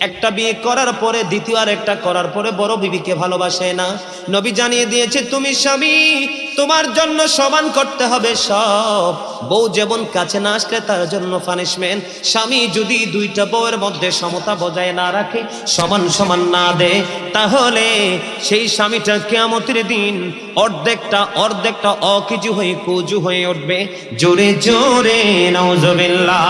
একটা বিয়ে করার পরে দ্বিতীয় আর একটা করার পরে বড় বিবিকে ভালোবাসে না। নবী জানিয়ে দিয়েছে তুমি স্বামী, তোমার জন্য সমান করতে হবে সব। বউ যেমন কাছে না আসলে তার জন্য পানিশমেন্ট। স্বামী যদি দুইটা বউয়ের মধ্যে সমতা বজায় না রাখে, সমান সমান না দেয়, তাহলে সেই স্বামীটা কিয়ামতের দিন অর্ধেকটা অকিজু হয়ে কুজু হয়ে উঠবে। জোরে জোরে নাউজুবিল্লাহ।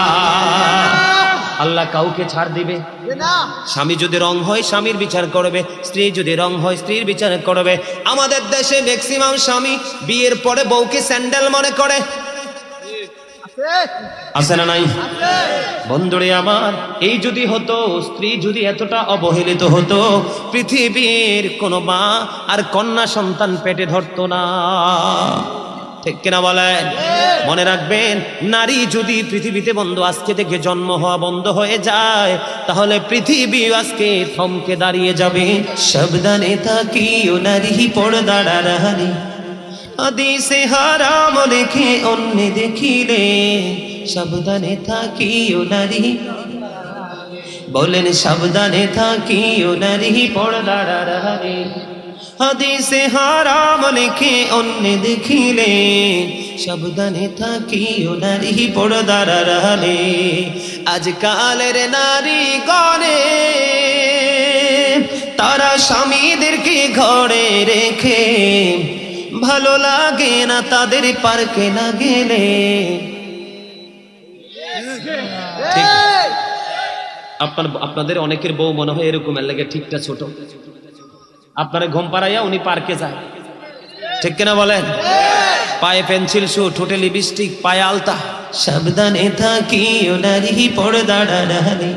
আল্লাহ কাউকে ছাড় দিবে না। স্বামী যদি রং হয় স্বামীর বিচার করবে, স্ত্রী যদি রং হয় স্ত্রীর বিচার করবে। আমাদের দেশে ম্যাক্সিমাম স্বামী বিয়ের পরে বউকে স্যান্ডেল মনে করে, আছে না নাই? বন্ধুরে আমার, এই যদি হতো, স্ত্রী যদি এতটা অবহেলিত হতো, পৃথিবীর কোনো মা আর কন্যা সন্তান পেটে ধরতো না। ঠিক কিনা বলেন? মনে রাখবেন, নারী যদি পৃথিবীতে বন্ধু আজকে থেকে জন্ম হওয়া বন্ধ হয়ে যায়, তাহলে পৃথিবী আজকে থমকে দাঁড়িয়ে যাবে। সাবধানে থাকিও নারী পর্দার আড়ালে, হাদিসে হারাম লেখে অন্য দেখিলে। সাবধানে থাকিও নারী, বলেন সাবধানে থাকিও নারী পর্দার আড়ালে, হাদিসে হারাম লেখে অন্য দেখিলে। সাবধানে থাকিও নারী পর্দার আড়ালে। আজকালের নারী গণে তারা স্বামীদেরকে ঘরে রেখে, ভালো লাগে না তাদের পার্কে না গেলে। আপনাদের অনেকের বউ মনে হয় এরকম, এর লাগে ঠিকটা ছোট, আপনারা ঘুম পাড়াইয়া উনি পার্কে যায়। ঠিক কিনা বলেন? পায়ে পেন্সিল শু, ঠোঁটে লিপস্টিক, পায়ে আলতা। সাবধানে থাকিও নারী পর্দার আড়ালে,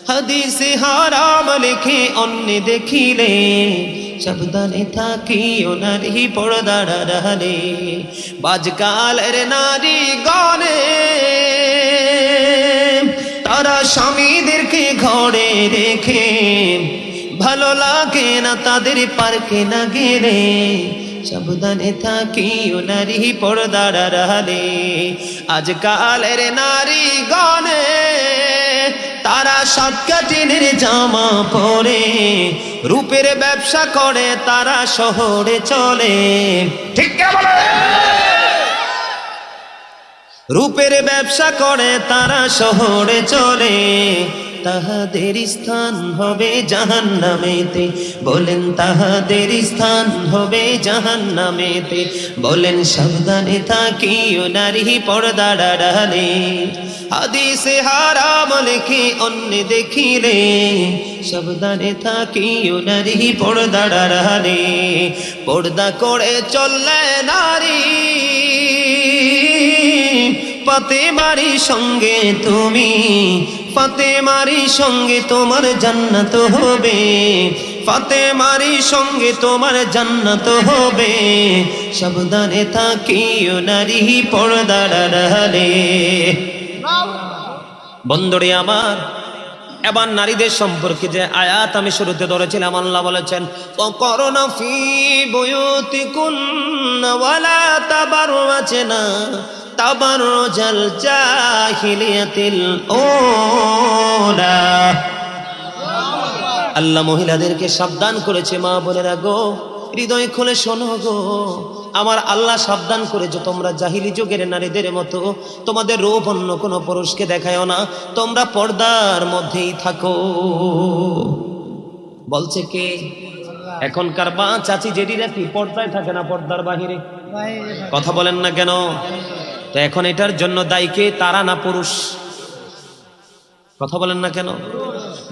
হাদিসে হারাম লেখে অন্য দেখিলে। সাবধানে থাকিও নারী পর্দার আড়ালে। আজকালের নারী গণে তারা স্বামীদেরকে ঘরে রেখে, ভালো লাগে না তাদের পার্কে না গেলে। সাবধানে থাকিও নারী পর্দার আড়ালে। আজকালের নারী গণে তারা সাতকাটিনের জামা পরে, রূপের ব্যবসা করে তারা শহরে চলে। ঠিক বলে? রূপের ব্যবসা করে তারা শহরে চলে, তাহাদের স্থান হবে জাহান্নামেতে। বলেন তাহাদের স্থান হবে জাহান্নামেতে। বলেন সাবধানে থাকিও নারী পর্দার আড়ালে, হাদিসে হারাম লেখে অন্য দেখিলে। সাবধানে থাকিও নারী পর্দার আড়ালে। পর্দা করে চললে নারী ফাতেমারি সঙ্গে তুমি, ফাতেমারি সঙ্গে তোমার জান্নাত হবে। ফাতেমারি সঙ্গে তোমার জান্নাত হবে। সাবধানে থাকিও নারী পর্দার আড়ালে। বন্ধুরে আমার, এবার নারীদের সম্পর্কে যে আয়াত আমি শুরুতে ধরেছিলাম, আল্লাহ বলেছেন ওয়াকরনা ফি বুয়ুতিকুন্না ওয়ালা তাবাররাজনা তাবাররুজাল জাহিলিয়াতিল উলা। আল্লাহ মহিলাদেরকে সাবধান করেছে, মা বোনেরা গো, হৃদয় খুলে শোনো গো, আমার আল্লাহ সাবধান করেছে, তোমরা জাহিলি যুগের নারীদের মতো তোমাদের রূপ অন্য কোনো পুরুষকে দেখায়ও না, তোমরা পর্দার মধ্যেই থাকো। বলছে কে? এখনকার মা চাচি জেডিরা কি পর্দায় থাকে না পর্দার বাহিরে? কথা বলেন না কেন? তো এখন এটার জন্য দায়ী কে? তারা না পুরুষ? কথা বলেন না কেন?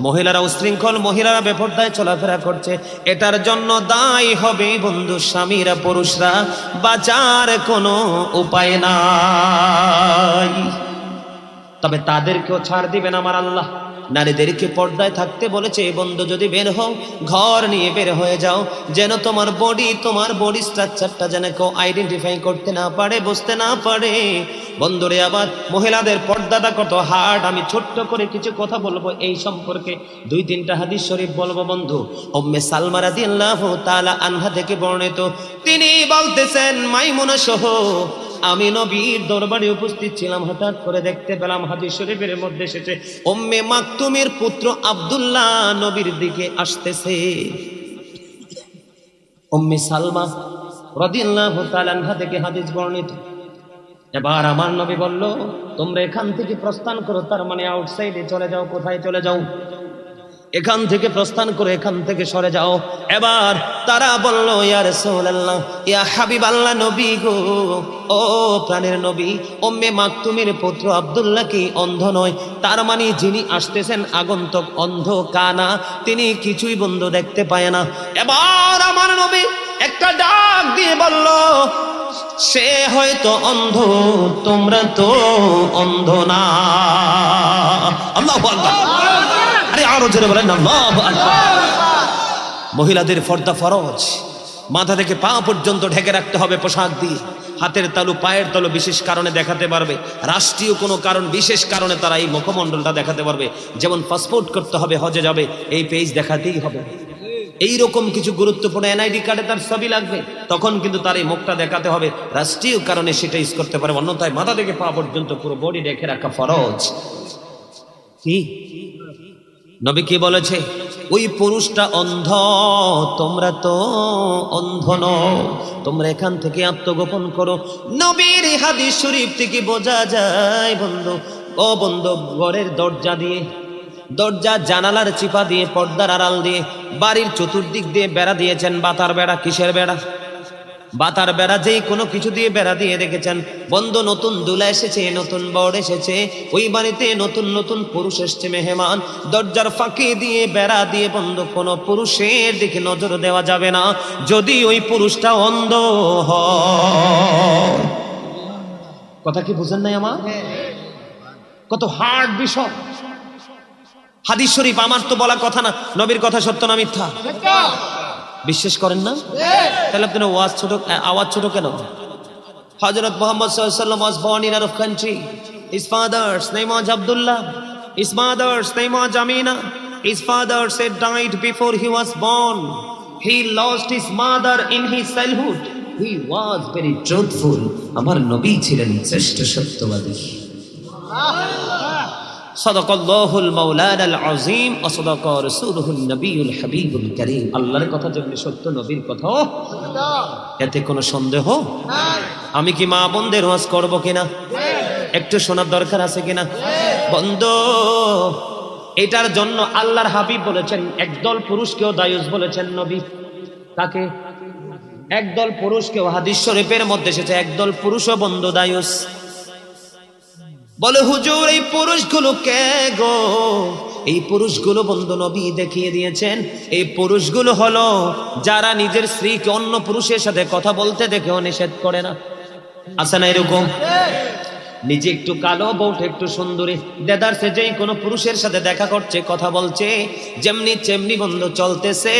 মহিলারা উশৃঙ্খল, মহিলারা বেপরদায় চলাফেরা করছে, এটার জন্য দায়ী হবে বন্ধু স্বামীরা, পুরুষরা। বাঁচার কোনো উপায় নাই। তবে তাদেরকেও ছাড় দিবেন আমার আল্লাহ। নারীদেরকে পর্দায় থাকতে বলেছে, বন্ধু যদি বের হও ঘর নিয়ে বের হয়ে যাও, যেন তোমার বডি স্ট্রাকচারটা যেন কেউ আইডেন্টিফাই করতে না পারে, বুঝতে না পারে। বন্ধুরে আবার মহিলাদের পর্দাটা কত হার্ড, আমি ছোট্ট করে কিছু কথা বলবো এই সম্পর্কে। 2-3টা হাদিস শরীফ বলবো বন্ধু। উম্মে সালমা রাদিয়াল্লাহু তাআলা আনহা থেকে বর্ণিত, তিনি বলতেছেন মাইমুনা সহ আমি নবীর দরবারে উপস্থিত ছিলাম, হঠাৎ করে দেখতে পেলাম হাদিস শরীফের মধ্যে এসেছে উম্মে মাকতুমের পুত্র আব্দুল্লাহ নবীর দিকে আসতেছে। উম্মে সালমা রাদিয়াল্লাহু তাআলা আনহা থেকে হাদিস বর্ণিত। এবার আমার নবী বলল, তোমরা এখান থেকে প্রস্থান করো, তার মানে আউটসাইডে চলে যাও। কোথায় চলে যাও? এখান থেকে প্রস্থান করে এখান থেকে সরে যাও। এবার তারা বলল, ইয়া রাসূলুল্লাহ, ইয়া হাবিবাল্লাহ, নবী গো, ও প্রাণের নবী, উম্মে মাকতুমের পুত্র আব্দুল্লাহ কি অন্ধ নয়? তার মানে যিনি আসতেছেন আগন্তুক অন্ধ কানা, তিনি কিছুই বন্ধ দেখতে পায় না। এবার আমার নবী একটা ডাক দিয়ে বলল, সে হয়তো অন্ধ, তোমরা তো অন্ধ না। আল্লাহু আকবার। আরে আরো জোরে বলেন আল্লাহু আকবার। মহিলাদের পর্দা ফরজ, মাথা থেকে পা পর্যন্ত ঢেকে রাখতে হবে পোশাক দিয়ে। হাতের তালু পায়ের তালু বিশেষ কারণে দেখাতে পারবে, রাষ্ট্রীয় কোনো কারণ বিশেষ কারণে তারা এই মুখমণ্ডলটা দেখাতে পারবে। যেমন পাসপোর্ট করতে হবে, হজে যাবে, এই পেজ দেখাতেই হবে। এইরকম কিছু গুরুত্বপূর্ণ এনআইডি কার্ডে তার ছবি লাগবে, তখন কিন্তু তার এই মুখটা দেখাতে হবে, রাষ্ট্রীয় কারণে সেটা ইউজ করতে পারে। অন্যথায় মাথা থেকে পা পর্যন্ত পুরো বডি ঢেকে রাখা ফরজ। কি নবী কি বলেছে? ওই পুরুষটা অন্ধ, তোমরা তো অন্ধ নও, তোমরা এখান থেকে আত্মগোপন করো। নবীর হাদিস শরীফ থেকে বোঝা যায় বন্ধু, ও বন্ধু, ঘরের দরজা দিয়ে, দরজা জানালার চিপা দিয়ে, পর্দার আড়াল দিয়ে, বাড়ির চতুর্দিক দিয়ে বেড়া দিয়েছেন। বাতার বেড়া। কিসের বেড়া? বাতার বেড়া। যেই কোনো কিছু দিয়ে বেড়া দিয়ে রেখেছেন। বন্ধু, নতুন দুলা এসেছে, নতুন বর এসেছে, ওই বাড়িতে নতুন নতুন পুরুষ এসছে মেহমান। দরজার ফাঁকি দিয়ে বেড়া দিয়ে বন্ধু কোনো পুরুষের দিকে নজর দেওয়া যাবে না যদি ওই পুরুষটা অন্ধ হয়। কথা কি বুঝেন নাই আমার? কত হার্ড বিষয় হাদিস শরীফ। আমার তো বলা কথা না, নবীর কথা সত্য না মিথ্যা? বিশ্বাস করেন না? তাহলে আপনি আওয়াজ ছোট কেন? হযরত মুহাম্মদ সাল্লাল্লাহু আলাইহি ওয়াসাল্লাম was born in Arab country. His father's name was Abdullah. His mother's name was Amina. His father said died before he was born. He lost his mother in his childhood. He was very truthful. আমার নবী ছিলেন শ্রেষ্ঠ সত্যবাদী। সাদাকাল্লাহুল মাওলানাল আযীম ওয়া সাদাকা রাসূলুহুন নবিয়ুল হাবিবুল কারীম। আল্লাহর কথা যেমনি সত্য, নবীর কথাও সত্য, এতে কোনো সন্দেহ নাই। আমি কি মা বোনদের ওয়াজ করব কিনা? একটু শোনার দরকার আছে কিনা? বন্ধু, এটার জন্য আল্লাহর হাবিব বলেছেন, একদল পুরুষকেও দায়ুস বলেছেন নবী। তাকে একদল পুরুষকেও হাদিস শরীফের মধ্যে এসেছে, একদল পুরুষও বন্ধু দায়ুস। বলে, হুজুর এই পুরুষগুলো কে গো? এই পুরুষগুলো বন্ধু নবী দেখিয়ে দিয়েছেন। এই পুরুষগুলো হলো যারা নিজের স্ত্রীকে অন্য পুরুষের সাথে কথা বলতে দেখেও নিষেধ করে না। আছে না এরকম? নিজে একটু কালো, বউটা একটু সুন্দরী, দেদারসে যেই কোনো পুরুষের সাথে দেখা করছে, কথা বলছে, যেমনি চেমনি বন্ধু চলতেছে,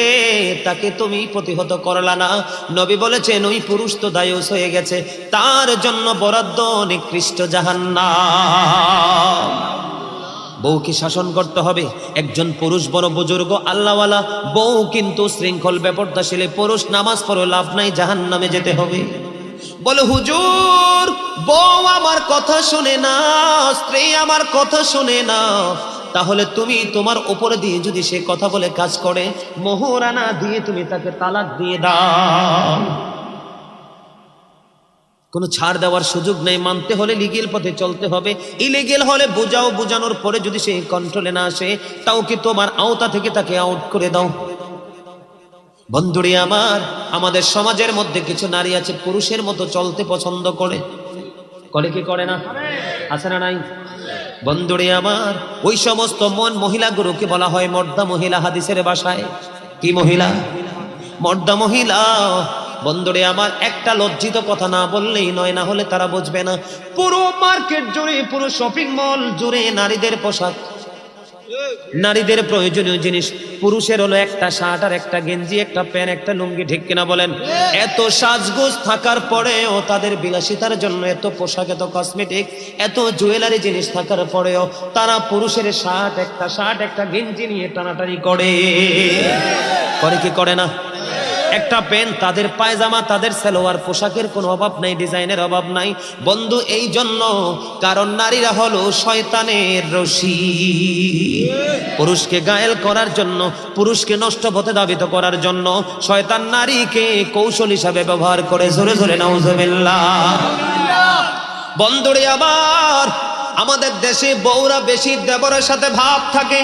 তাকে তুমি প্রতিহত করলা না। নবী বলেছেন ওই পুরুষ তো দায়ুস হয়ে গেছে, তার জন্য বরাদ্দ নিকৃষ্ট জাহান্নাম। বউকে শাসন করতে হবে। একজন পুরুষ বড় বুজুর্গ আল্লাহওয়ালা, বউ কিন্তু শৃঙ্খল বেপরদাশীল পুরুষ, নামাজ পড়ো লাভ নাই, জাহান্নামে যেতে হবে। বলে, হুজুর বউ আমার কথা শুনে না, স্ত্রী আমার কথা শুনে না, তাহলে তুমি তোমার উপরে দিয়ে যদি সে কথা বলে কাজ করে, মোহরানা দিয়ে তুমি তাকে তালাক দিয়ে দাও। কোনো ছাড় দেওয়ার সুযোগ নেই। মানতে হলে লিগেল পথে চলতে হবে। ইলিগেল হলে বুঝাও, বুঝানোর পরে যদি সে কন্ট্রোলে না আসে, তাও কি তোমার আওতা থেকে তাকে আউট করে দাও। বন্ধুরে আমার, আমাদের সমাজের মধ্যে কিছু নারী আছে পুরুষের মতো চলতে পছন্দ করে। করে কি করে না? আছে না নাই? বন্ধুরে আমার, ওই সমস্ত মহিলাগুলোকে বলা হয় মর্দা মহিলা হাদিসের ভাষায়। কি মহিলা? মর্দা মহিলা। বন্ধুরে আমার, একটা লজ্জিত কথা না বললেই নয়, না হলে তারা বুঝবে না। পুরো মার্কেট জুড়ে, পুরো শপিং মল জুড়ে নারীদের পোশাক, নারীদের প্রয়োজনীয় জিনিস। পুরুষের হলো একটা শার্ট আর একটা গেঞ্জি, একটা প্যান্ট, একটা লুঙ্গি, ঠিক কিনা বলেন? এত সাজগোজ থাকার পরেও, তাদের বিলাসিতার জন্য এত পোশাক, এত কসমেটিক, এত জুয়েলারি জিনিস থাকার পরেও তারা পুরুষের শার্ট একটা গেঞ্জি নিয়ে টানাটানি করে। করে কি করে না? একটা প্যান্ট, তাদের পায়জামা, তাদের সালোয়ার পোশাকের কোনো অভাব নাই, ডিজাইনের অভাব নাই বন্ধু। এই জন্য কারণ নারীরা হলো শয়তানের রশি। পুরুষকে গায়েল করার জন্য, পুরুষকে নষ্ট পথে ধাবিত করার জন্য শয়তান নারীকে কৌশল হিসাবে ব্যবহার করে। জোরে জোরে নাউজুবিল্লাহ। বন্ধুরে আবার আমাদের দেশে বউরা বেশি দেবরের সাথে ভাব থাকে,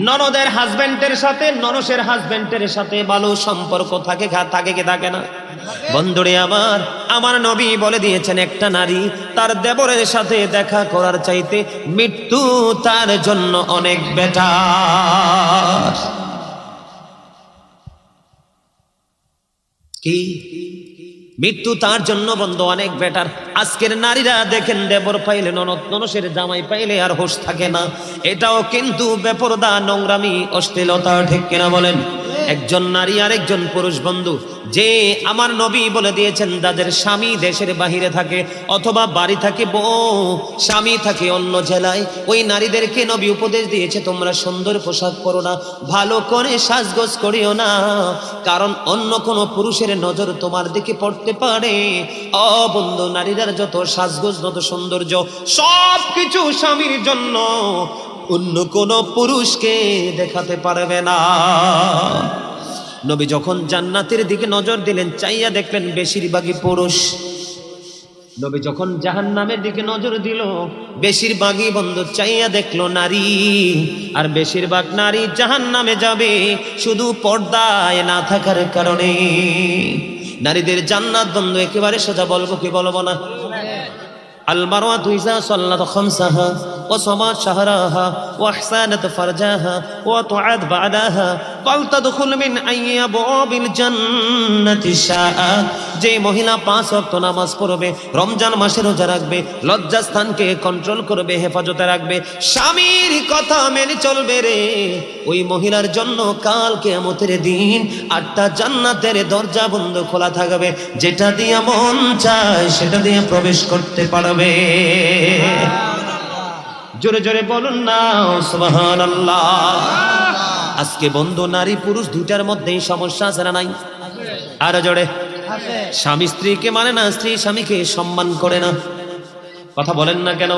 ননদের হাজবেন্ডের সাথে, ননসের হাজবেন্ডের সাথে ভালো সম্পর্ক থাকে কি থাকে না? বন্ধুরে আমার নবী বলে দিয়েছেন, একটা নারী তার দেবরের সাথে দেখা করার চাইতে মৃত্যু তার জন্য অনেক বেটার। কি মৃত্যু তার জন্য বন্ধু অনেক বেটার। আজকের নারীরা দেখেন, দেবর পাইলে, ননদ ননসের জামাই পাইলে আর হোশ থাকে না। এটাও কিন্তু বেপরদা, নোংরামি, অশ্লীলতা, ঠিক কিনা বলেন? একজন নারী আর একজন পুরুষ বন্ধু, যে আমার নবী বলে দিয়েছেন, যাদের স্বামী দেশের বাহিরে থাকে অথবা বাড়ি থাকে বউ, স্বামী থাকে অন্য জেলায়, ওই নারীদেরকে নবী উপদেশ দিয়েছে, তোমরা সুন্দর পোশাক পরো না, ভালো করে সাজগোজ করিও না, কারণ অন্য কোনো পুরুষের নজর তোমার দিকে পড়তে পারে। ও বন্ধু, নারীরা যত সাজগোজ, যত সৌন্দর্য, সব কিছু স্বামীর জন্য, অন্য কোন পুরুষকে দেখাতে পারবে না। নবী যখন জান্নাতের দিকে নজর দিলেন, চাইয়া দেখলেন বেশিরভাগই পুরুষ। নবী যখন জাহান্নামের দিকে নজর দিল, বেশিরভাগই বন্ধু চাইয়া দেখলো নারী। আর বেশিরভাগ নারী জাহান্নামে যাবে শুধু পর্দায় না থাকার কারণে। নারীদের জান্নাত বন্ধু একেবারে সোজা, বলবো কি বলবো না? আল মারওয়াতু ইযা সাল্লাত খামসাহা ওয়া সামাত শাহরাহা ওয়া আহসানাত ফারজাহা ওয়া তুআদ বা'দাহা ফালতাদখুল মিন আইয়াবিল জান্নাতি শাআ। যে মহিলা 5 ওয়াক্ত নামাজ পড়বে, রমজান মাসে রোজা রাখবে, লজ্জাস্থানকে কন্ট্রোল করবে, হেফাজতে রাখবে, স্বামীর কথা মেনে চলবে রে, ওই মহিলার জন্য কাল কিয়ামতের দিন 8টা জান্নাতের দরজা বন্ধ খোলা থাকবে। যেটা দিয়ে মন চায় সেটা দিয়ে প্রবেশ করতে পারবে। জোরে জোরে বলুন না সুবহানাল্লাহ। আজকে বন্ধু নারী পুরুষ দুইটার মধ্যেই সমস্যা আছে না নাই? আর জোরে। স্বামী স্ত্রীকে মানে না, স্ত্রী স্বামীকে সম্মান করে না। কথা বলেন না কেন?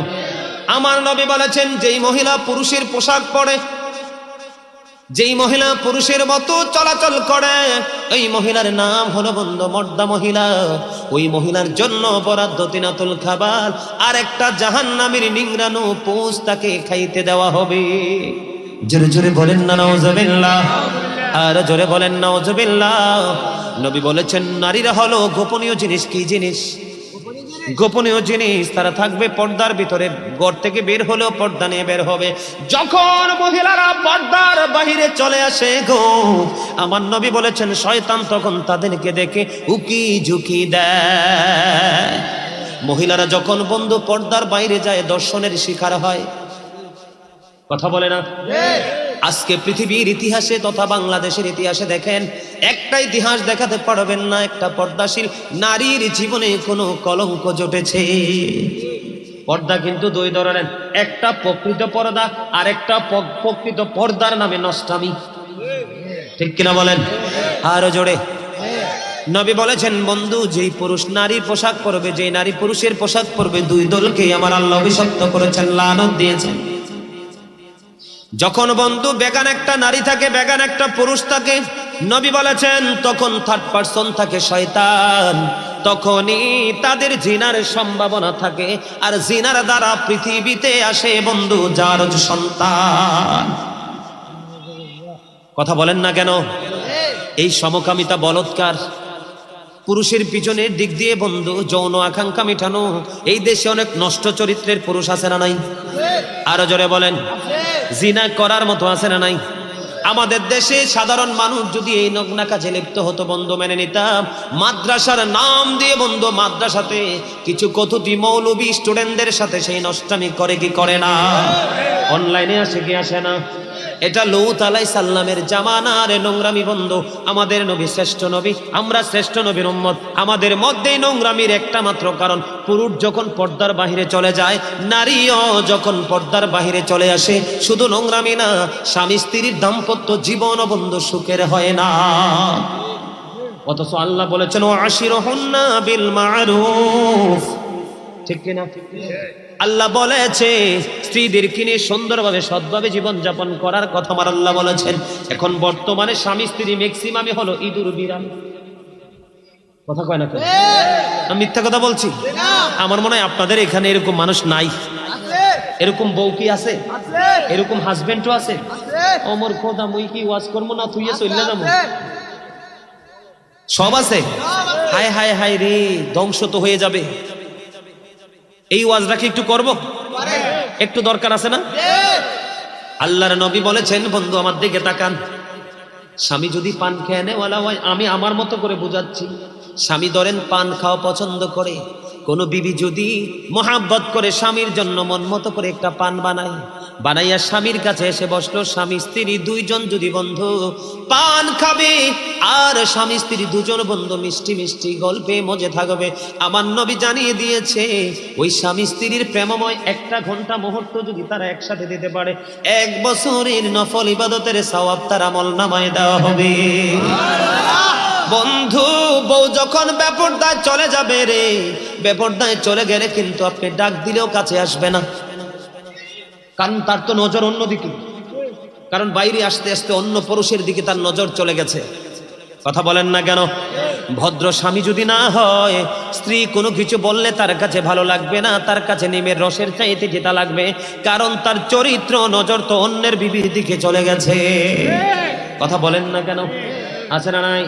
আমার নবী বলেছেন, যেই মহিলা পুরুষের পোশাক পরে, যেই মহিলা পুরুষের মতো চলাচল করে, ওই মহিলার নাম হলো বন্ধু মর্দা মহিলা। ওই মহিলার জন্য বরাদ্দ তিনাতুল খাবার, আর একটা জাহান্নামের নিংড়ানো পোষ তাকে খাইতে দেওয়া হবে। জোরে জোরে বলেন না নাউজুবিল্লাহ। আর জোরে বলেন নাউজুবিল্লাহ। নবী বলেছেন, নারীরা হলো গোপনীয় জিনিস। কি জিনিস? গোপনীয় জিনিস। তারা থাকবে পর্দার ভিতরে, ঘর থেকে বের হলেও পর্দা নিয়ে বের হবে। যখন মহিলারা পর্দার বাহিরে চলে আসে গো, আমার নবী বলেছেন, শয়তান তখন তাদেরকে দেখে উকি ঝুঁকি দেয়। মহিলারা যখন বন্ধু পর্দার বাইরে যায়, দর্শনের শিকার হয়। কথা বলে না? আজকে পৃথিবীর ইতিহাসে তথা বাংলাদেশের ইতিহাসে দেখেন, একটা ইতিহাস দেখাতে পারবেন না একটা পর্দাশীল নারীর জীবনে কোনো কলঙ্ক জটেছে। পর্দা কিন্তু দুই ধরনের, একটা প্রকৃত পর্দা আর একটা প্রকৃত পর্দার নামে নষ্টামি। ঠিক কিনা বলেন? আরো জোরে। নবী বলেছেন, বন্ধু যেই পুরুষ নারীর পোশাক পরবে, যেই নারী পুরুষের পোশাক পরবে, দুই দলকে আমার আল্লাহ অভিশপ্ত করেছেন, লানত দিয়েছেন। যখন বন্ধু বেগান একটা নারী থাকে, বেগান একটা পুরুষ থাকে, নবী বলেছেন তখন থার্ড পারসন থাকে শয়তান। তখনই তাদের জিনার সম্ভাবনা থাকে, আর জিনার দ্বারা পৃথিবীতে আসে বন্ধু যার সন্তান। কথা বলেন না কেন? এই সমকামিতা বলৎকার, পুরুষের পিছনের দিক দিয়ে বন্ধু যৌন আকাঙ্ক্ষা মিটানো। এই দেশে অনেক নষ্ট চরিত্রের পুরুষ আছে না নাই? আরো জোরে বলেন। জিনা করার মতো আছে না নাই? আমাদের দেশে সাধারণ মানুষ যদি এই নগ্না কাজে লিপ্ত হতো বন্ধু, মেনে নিতাম। মাদ্রাসার নাম দিয়ে বন্ধু মাদ্রাসাতে কিছু কতুতি মৌলবী স্টুডেন্টদের সাথে সেই নষ্টামি করে কি করে না? অনলাইনে আসে কি আসে না? এটা লূত আলাইহিস সালামের জামানার নোংরামি বন্ধ। আমাদের নবী শ্রেষ্ঠ নবী, আমরা শ্রেষ্ঠ নবীর উম্মত। আমাদের মধ্যেই নোংরামির একটা মাত্র কারণ, পুরুষ যখন পর্দার বাহিরে চলে যায়, নারীও যখন পর্দার বাহিরে চলে আসে। শুধু নোংরামি না, স্বামী স্ত্রীর দাম্পত্য জীবন বন্ধু সুখের হয় না। অথচ আল্লাহ বলেছেন ওয়াশিরুহুন্না বিল মারুফ, ঠিক কিনা? আল্লাহ বলেছে স্ত্রীদেরকে নিয়ে সুন্দরভাবে সৎভাবে জীবন যাপন করার কথা আমার আল্লাহ বলেছেন। এখন বর্তমানে স্বামী স্ত্রী ম্যাক্সিমামই হলো ইঁদুর বিড়াল। কথা কয় না কেন? আমি মিথ্যা কথা বলছি? আমার মনে হয় আপনাদের এখানে এরকম মানুষ নাই। এরকম বউ কি আছে? এরকম হাজবেন্ডও আছে? অমর খোদা মুই কি ওয়াজ করবো না তুই চলে যাবো? সব আছে। হায় হায় হায় রে, ধ্বংস তো হয়ে যাবে। এই ওয়াজটা কি একটু করব? একটু দরকার আছে না? আল্লাহর নবী বলেছেন, বন্ধু আমার দিকে তাকান, স্বামী যদি পান খেয়ে নেওয়ালা হয়, আমি আমার মতো করে বুঝাচ্ছি, স্বামী ধরেন পান খাওয়া পছন্দ করে, কোন বিবি যদি মহাব্বত করে স্বামীর জন্য মন মতো করে একটা পান বানাইয়া স্বামীর কাছে এসে বসলো, স্বামী স্ত্রী দুইজন যদি বন্ধু পান খাবে আর স্বামী স্ত্রী দুজন বন্ধু মিষ্টি মিষ্টি গল্পে মজে থাকবে, আমার নবী জানিয়ে দিয়েছে ওই স্বামী স্ত্রীর প্রেমময় একটা ঘন্টা মুহূর্ত যদি তারা একসাথে দিতে পারে, 1 বছরের নফল ইবাদতের সওয়াব তার আমলনামায় দেওয়া হবে। বন্ধু, বউ যখন বেপরদায় চলে যাবে রে, বেপরদায় চলে গেলে কিন্তু আপনি ডাক দিলেও কাছে আসবে না, কারণ তার তো নজর অন্যদিকে, কারণ বাইরে আসতে আসতে অন্য পুরুষের দিকে তার নজর চলে গেছে। কথা বলেন না কেন? ভদ্র স্বামী যদি না হয়, স্ত্রী কোনো কিছু বললে তার কাছে ভালো লাগবে না, তার কাছে নিমের রসের চাইতে যেটা লাগবে, কারণ তার চরিত্র নজর তো অন্যের বিবির দিকে চলে গেছে। কথা বলেন না কেন? আছে না নাই?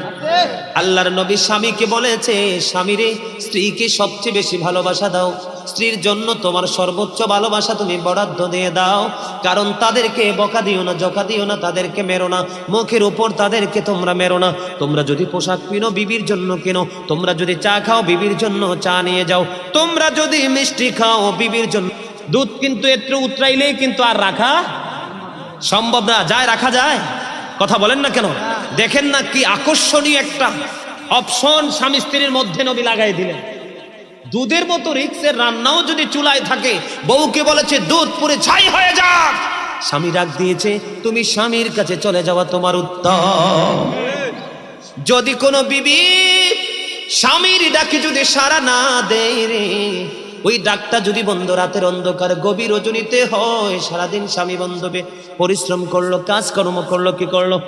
আল্লাহর নবী স্বামীকে বলেছে, স্বামীরে স্ত্রীকে সবচেয়ে বেশি ভালোবাসা দাও, স্ত্রীর জন্য তোমার সর্বোচ্চ ভালোবাসা তুমি বরাদ্দ দিয়ে দাও, কারণ তাদেরকে বকা দিও না, জকা দিও না, তাদেরকে মেরো না, মুখের উপর তাদেরকে তোমরা মেরো না। তোমরা যদি পোশাক কিনো বিবির জন্য কিনো, তোমরা যদি চা খাও বিবির জন্য চা নিয়ে যাও, তোমরা যদি মিষ্টি খাও বিবির জন্য। দুধ কিন্তু একটু উতরাইলেই কিন্তু আর রাখা সম্ভব না, যায় রাখা যায়? কথা বলেন না কেন? দেখেন না কি আকর্ষণীয় একটা অপশন স্বামী স্ত্রীর মধ্যে নবী লাগাই দিলেন। দুধের মতো রিক্সের রান্নাও যদি চুলায় থাকে, বউকে বলেছে দুধ পুরে ছাই হয়ে যাক, স্বামী ডাক দিয়েছে তুমি স্বামীর কাছে চলে যাওয়া তোমার উত্তম। যদি কোনো বিবি স্বামীর ডাকে যদি সাড়া না দেয় রে, ওই ডাকটা যদি বন্ধ রাতের অন্ধকার গভীর রজনীতে হয়, সারাদিন স্বামী বন্ধবে পরিশ্রম করলো, কাজকর্ম করলো, কি করলো?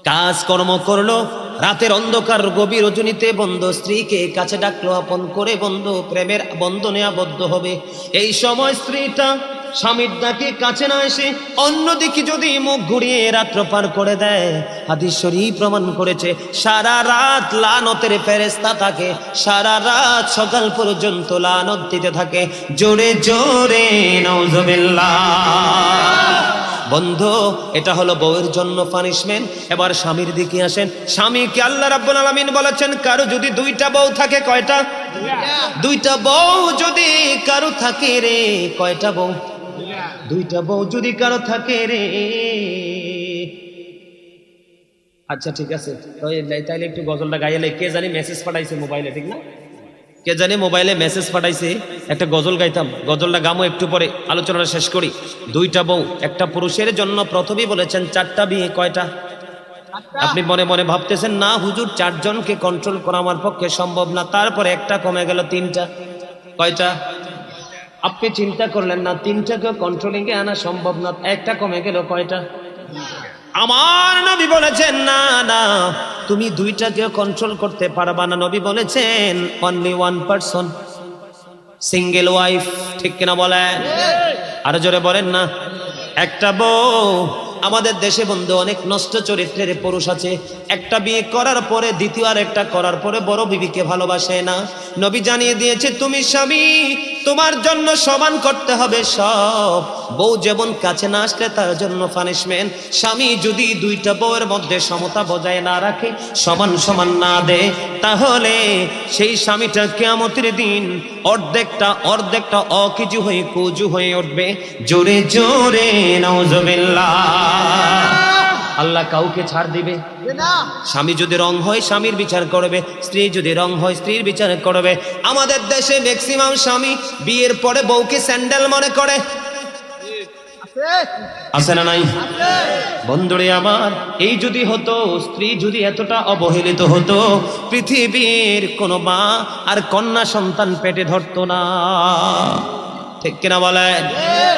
কাজকর্ম করলো, রাতের অন্ধকার গভীর রজনীতে বন্ধু স্ত্রীকে কাছে ডাকলো, আপন করে বন্ধু প্রেমের বন্ধনে আবদ্ধ হবে। এই সময় স্ত্রীটা স্বামীর ডাকে কাছে না এসে অন্যদিকে যদি মুখ ঘুরিয়ে রাত্র পার করে দেয়, হাদিস শরীফ প্রমাণ করেছে সারা রাত লানতের ফেরেশতা থাকে, সারা রাত সকাল পর্যন্ত লানত দিতে থাকে। জোরে জোরে নাউজুবিল্লাহ। বন্ধু, এটা হলো বউয়ের জন্য পানিশমেন্ট। এবার স্বামীর দিকে আসেন। স্বামীকে আল্লাহ রাব্বুল আলামিন বলেছেন, কারো যদি 2টা বউ থাকে, কয়টা? 2টা বউ যদি কারো থাকে রে, কয়টা বউ? 2টা বউ যদি কারো থাকে রে। আচ্ছা ঠিক আছে, তাইলে একটু গজলটা গাইলে। কে জানি মেসেজ পাঠাইছে মোবাইলে, ঠিক না? কে জানি মোবাইলে মেসেজ পাঠাইছে, একটা গজল গাইতাম, গজলটা গামো একটু পরে, আলোচনাটা শেষ করি। 2টা বউ একটা পুরুষের জন্য প্রথমেই বলেছেন 4টা বিয়ে। কয়টা? আপনি মনে মনে ভাবতেছেন না হুজুর 4 জনকে কন্ট্রোল করা আমার পক্ষে সম্ভব না, তারপরে একটা কমে গেল 3টা। কয়টা? আপনি চিন্তা করলেন না 3টাকে কন্ট্রোলিং এ আনা সম্ভব না, একটা কমে গেল। কয়টা? আমার নবী বলেছেন না না, তুমি 2টাকে কন্ট্রোল করতে পারবা না। নবী বলেছেন অনলি 1 পারসন, সিঙ্গেল ওয়াইফ। ঠিক কিনা বলেন? আরো জোরে বলেন না। একটা বউ। আমাদের দেশে বন্ধু অনেক নষ্ট চরিত্রের পুরুষ আছে, একটা বিয়ে করার পরে দ্বিতীয় আর একটা করার পরে বড় বিবিকে ভালোবাসে না। নবী জানিয়ে দিয়েছে তুমি স্বামী তোমার জন্য সমান করতে হবে সব। বউ যেমন কাছে না আসলে তার জন্য পানিশমেন্ট। স্বামী যদি দুইটা বউয়ের মধ্যে সমতা বজায় না রাখে, সমান সমান না দেয়, তাহলে সেই স্বামীটা কিয়ামতের দিন অর্ধেকটা অকেজু হয়ে কুজু হয়ে উঠবে। জোরে জোরে নাউজুবিল্লাহ। আল্লাহ কাউকে ছাড় দিবে না। স্বামী যদি রং হয় স্বামীর বিচার করবে, স্ত্রী যদি রং হয় স্ত্রীর বিচার করবে। আমাদের দেশে ম্যাক্সিমাম স্বামী বিয়ের পরে বউকে স্যান্ডেল মনে করে, আছে না নাই? বন্ধুরে আমার, এই যদি হতো, স্ত্রী যদি এতটা অবহেলিত হতো, পৃথিবীর কোনো মা আর কন্যা সন্তান পেটে ধরতো না। ঠিক কিনা বলেন?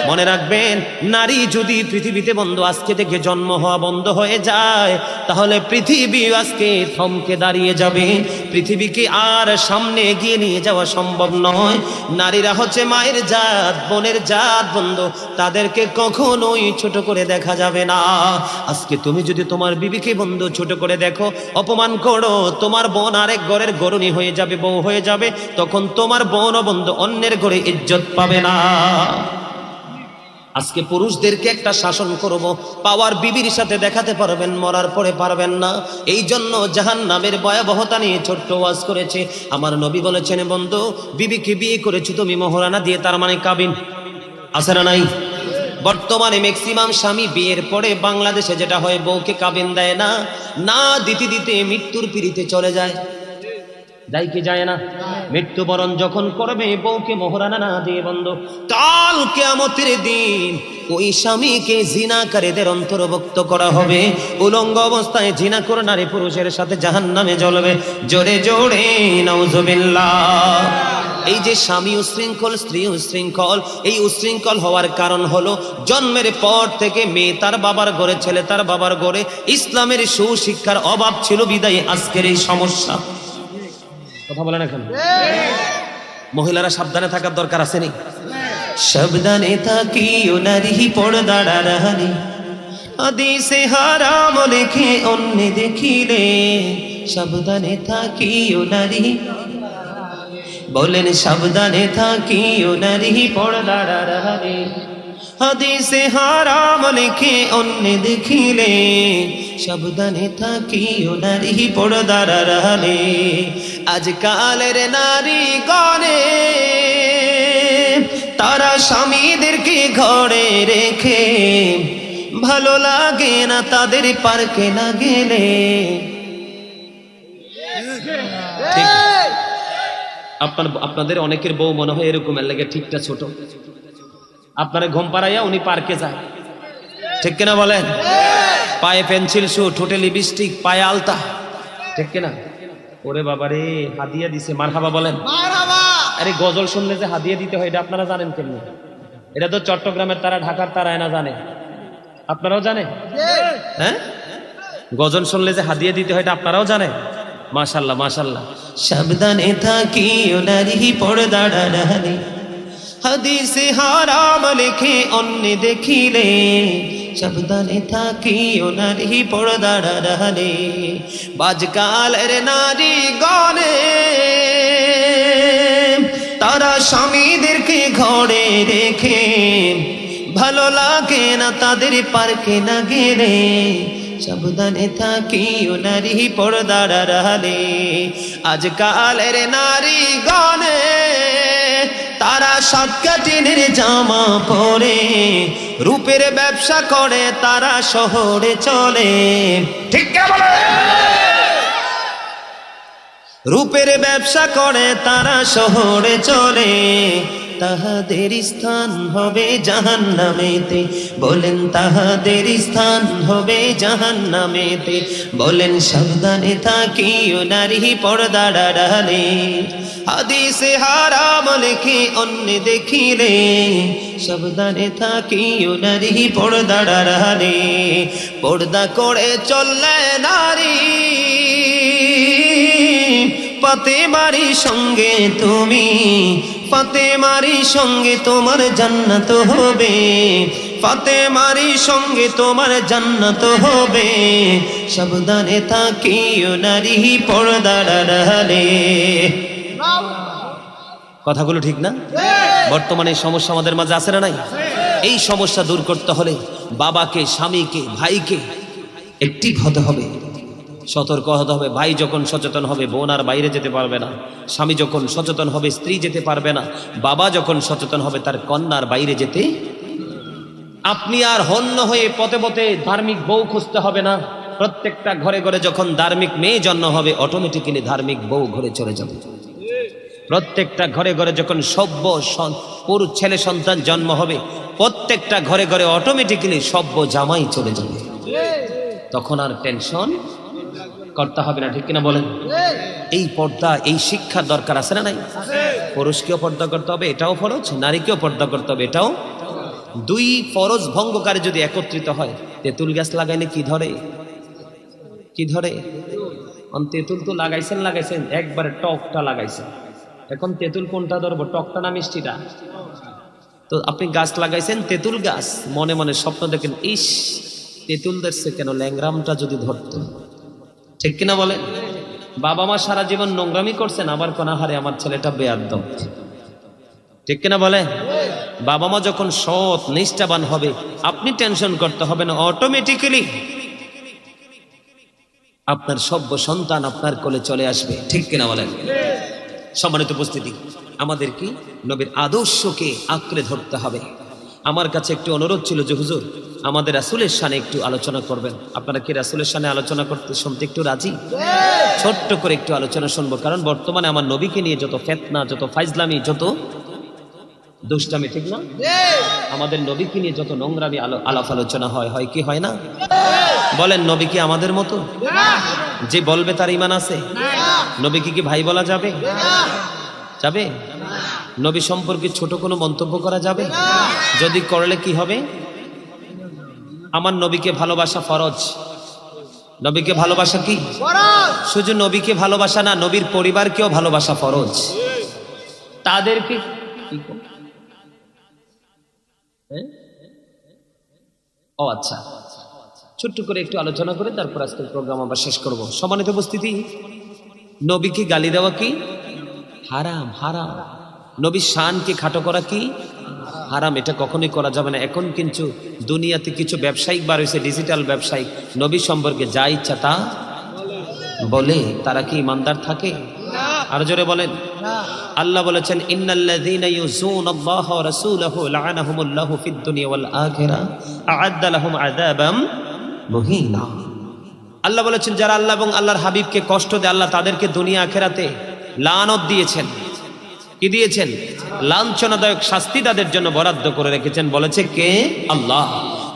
মনে রাখবেন, নারী যদি পৃথিবীতে বন্ধু আজকে থেকে জন্ম হওয়া বন্ধ হয়ে যায়, তাহলে পৃথিবী আজকে থমকে দাঁড়িয়ে যাবে। পৃথিবীকে আর সামনে এগিয়ে নিয়ে যাওয়া সম্ভব নয়। নারীরা হচ্ছে মায়ের জাত, বোনের জাত বন্ধু, তাদেরকে কখনোই ছোট করে দেখা যাবে না। আজকে তুমি যদি তোমার বিবিকে বন্ধু ছোট করে দেখো, অপমান করো, তোমার বোন আরেক ঘরের গরুণী হয়ে যাবে, বউ হয়ে যাবে, তখন তোমার বোন ও বন্ধু অন্যের ঘরে ইজ্জত পাবে না। আজকে পুরুষদেরকে একটা শাসন করব, পাওয়ার বিবির সাথে দেখাতে পারবেন, মরার পরে পারবেন না। এই জন্য জাহান্নামের ভয়াবহতা নিয়ে ছোট্ট ওয়াজ করেছে আমার নবী। বলেছেন, বন্ধু বিবিকে বিয়ে করেছো তুমি মোহরানা দিয়ে, তার মানে কাবিন, আছে না নাই? বর্তমানে ম্যাক্সিমাম স্বামী বিয়ের পরে বাংলাদেশে যেটা হয়, বউকে কাবিন দেয় না, না দিতে দিতে মৃত্যুর পিড়িতে চলে যায়। যাই কি যায় না? মৃত্যুবরণ যখন করবে বউকে মোহরানা না দিয়ে বন্ধু, কাল কিয়ামতের দিন ওই স্বামীকে জিনাকারীদের অন্তর্ভুক্ত করা হবে। উলঙ্গ অবস্থায় জিনা করে নারী পুরুষের সাথে জাহান্নামে জ্বলবে। জোরে জোরে নাউজুবিল্লাহ। এই যে স্বামী উশৃঙ্খল, স্ত্রী উশৃঙ্খল, এই উশৃঙ্খল হওয়ার কারণ হলো জন্মের পর থেকে মেয়ে তার বাবার ঘরে, ছেলে তার বাবার ঘরে। ইসলামের সুশিক্ষার অভাব ছিল বিদায় আজকের এই সমস্যা। কথা বলে না কেন? মহিলারা সাবধানে থাকার দরকার আছে নি? সাবধানে থাকিও নারী পর্দার আড়ালে, হাদিসে হারাম লেখে অন্য দেখিলে। সাবধানে থাকিও নারী, বলেন সাবধানে থাকিও নারী পর্দার আড়ালে, হাদিসে হারাম লেখে অন্য দেখিলে। সাবধানে থাকিও নারী পর্দার আড়ালে। আজকালের নারী গণে তারা স্বামীদেরকে ঘরে রেখে, ভালো লাগে না তাদের পার্কে না গেলে। আপনাদের অনেকের বউ মনে হয় এরকম, এর লাগে ঠিকটা ছোট, আপনারা ঘুম পাড়াইয়া উনি পার্কে যায়। ঠিক কিনা বলেন? পায়ে পেন্সিল শু, ঠোঁটে লিপস্টিক, পায়ে আলতা, ঠিক কিনা? ওরে বাবারে, হাদিয়া দিছে, মারহাবা বলেন। আরে গজল শুনলে যে হাদিয়া দিতে হয়, এটা আপনারা জানেন কেমনি? এটা তো চট্টগ্রামের তারা, ঢাকার তারা এনা জানে, আপনারাও জানেন? হ্যাঁ, গজল শুনলে যে হাদিয়া দিতে হয়, এটা আপনারাও জানেন? মাশাআল্লাহ মাশাআল্লাহ। সাবধানে থাকিও নারী পর্দার আড়ালে, হাদিসে হারাম লেখে অন্য দেখিলে। সাবধানে থাকিও নারী পর্দার আড়ালে। আজকালের নারী গণে তারা স্বামীদেরকে ঘরে রেখে, ভালো লাগে না তাদের পার্কে না গেলে। সাবধানে থাকিও নারী পর্দার আড়ালে। আজকালের নারী গণে তারা সাতকাটিনের জামা পরে, রূপের ব্যবসা করে তারা শহরে চলে। ঠিক বলে? রূপের ব্যবসা করে তারা শহরে চলে, তাহাদের স্থান হবে জাহান্নামেতে। বলেন তাহাদের স্থান হবে জাহান্নামেতে। বলেন সাবধানে থাকিও নারী পর্দার আড়ালে, হাদিসে হারাম লেখে অন্য দেখিলে। সাবধানে থাকিও নারী পর্দার আড়ালে। পর্দা করে চললে নারী ফাতেমারি সঙ্গে তুমি, ফাতেমারি সঙ্গে তোমার জান্নাত হবে। ফাতেমারি সঙ্গে তোমার জান্নাত হবে। সাবধানে থাকিও নারী পর্দার আড়ালে। কথাগুলো ঠিক না? বর্তমানে এই সমস্যা আমাদের মাঝে আছে না নাই? এই সমস্যা দূর করতে হলে বাবাকে, স্বামীকে, ভাইকে অ্যাক্টিভ হতে হবে, সতর্ক হতে হবে। ভাই যখন সচেতন হবে বোন আর বাইরে যেতে পারবে না, স্বামী যখন সচেতন হবে স্ত্রী যেতে পারবে না, বাবা যখন সচেতন হবে তার কন্যার বাইরে যেতে। আপনি আর হন্য হয়ে পথে পথে ধার্মিক বউ খুঁজতে হবে না। প্রত্যেকটা ঘরে ঘরে যখন ধার্মিক মেয়ে জন্ম হবে অটোমেটিক্যালি ধার্মিক বউ ঘরে চলে যাবে। প্রত্যেকটা ঘরে ঘরে যখন সভ্য পুরুষ ছেলে সন্তান জন্ম হবে প্রত্যেকটা ঘরে ঘরে অটোমেটিক্যালি সভ্য জামাই চলে যাবে। তখন আর টেনশন করতে হবে না, ঠিক কিনা বলেন? এই পর্দা, এই শিক্ষার দরকার আছে না নাই? পুরুষকেও পর্দা করতে হবে, এটাও ফরজ, নারীকেও পর্দা করতে হবে, এটাও। দুই ফরজ ভঙ্গকারী যদি একত্রিত হয়, তেঁতুল গাছ লাগাইলে কি ধরে? কি ধরে? তেঁতুল তো লাগাইছেন একবারে টকটা লাগাইছেন, এখন তেঁতুল কোনটা ধরবো, টকটা না মিষ্টিটা? তো আপনি গাছ লাগাইছেন তেঁতুল গাছ, মনে মনে স্বপ্ন দেখেন, ইস তেঁতুল ধরছে কেন, ল্যাংরামটা যদি ধরতো, ঠিক কিনা বলেন? বাবা মা সারা জীবন নোংরামি করছেন, আবার কোন হারে আমার ছেলেটা বেয়াদব, ঠিক কিনা বলে? বাবা মা যখন সৎ নিষ্ঠাবান হবে আপনি টেনশন করতে হবে না, অটোমেটিক্যালি আপনার সভ্য সন্তান আপনার কোলে চলে আসবে, ঠিক কিনা বলেন? সম্মানিত উপস্থিতি, আমাদের কি নবীর আদর্শকে আঁকড়ে ধরতে হবে। আমার কাছে একটু অনুরোধ ছিল যে হুজুর আমাদের রাসূলের শানে একটু আলোচনা করবেন। আপনারা কি রাসূলের শানে আলোচনা করতে শুনতে একটু রাজি? ছোট্ট করে একটু আলোচনা শুনবো, কারণ বর্তমানে আমার নবীকে নিয়ে যত ফিতনা, যত ফাইজলামি, যত দুষ্টামি, ঠিক না? আমাদের নবীকে নিয়ে যত নোংরামি আলাপ আলোচনা হয় কি হয় না? বলেন, নবী কি আমাদের মতো? যে বলবে তার ঈমান আছে? নবীকে কি ভাই বলা যাবে? যাবে? নবী সম্পর্কে ছোট কোনো মন্তব্য করা যাবে? যদি করলে কি হবে? আমার নবীকে ভালোবাসা ফরজ। নবীকে ভালোবাসা কি ফরজ? শুধু নবীকে ভালোবাসা না, নবীর পরিবারকেও ভালোবাসা ফরজ। তাদেরকে ও আচ্ছা, ছোট্ট করে একটু আলোচনা করে তারপর আজকের প্রোগ্রাম আমরা শেষ করব। সম্মানিত উপস্থিতি, নবীকে গালি দেওয়া কি হারাম? হারাম। নবীর শানকে খাটো করা কি হারাম, এটা কখনোই করা যাবে না। এখন কিন্তু দুনিয়াতে কিছু ব্যবসায়িক বার হয়েছে, ডিজিটাল ব্যবসায়িক, নবী সম্পর্কে যা ইচ্ছা তা বলে, তারা কি ইমানদার থাকে? আর জোরে বলেন। আল্লাহ বলেছেন, ইন্নাল্লাযীনা ইউযুনাল্লাহা ওয়া রাসূলাহু লা'আনাহুমুল্লাহু ফিদ দুনিয়া ওয়াল আখিরাহ আ'আদ্দা লাহুম আযাবাম মুহিনা। আল্লাহ বলেছেন, যারা আল্লাহ এবং আল্লাহর হাবিবকে কষ্ট দেয় আল্লাহ তাদেরকে দুনিয়া আখিরাতে লানত দিয়েছেন। কি দিয়েছেন? লাঞ্ছনাদায়ক শাস্তি তাদের জন্য বরাদ্দ করে রেখেছেন। বলেছে কে? আল্লাহ।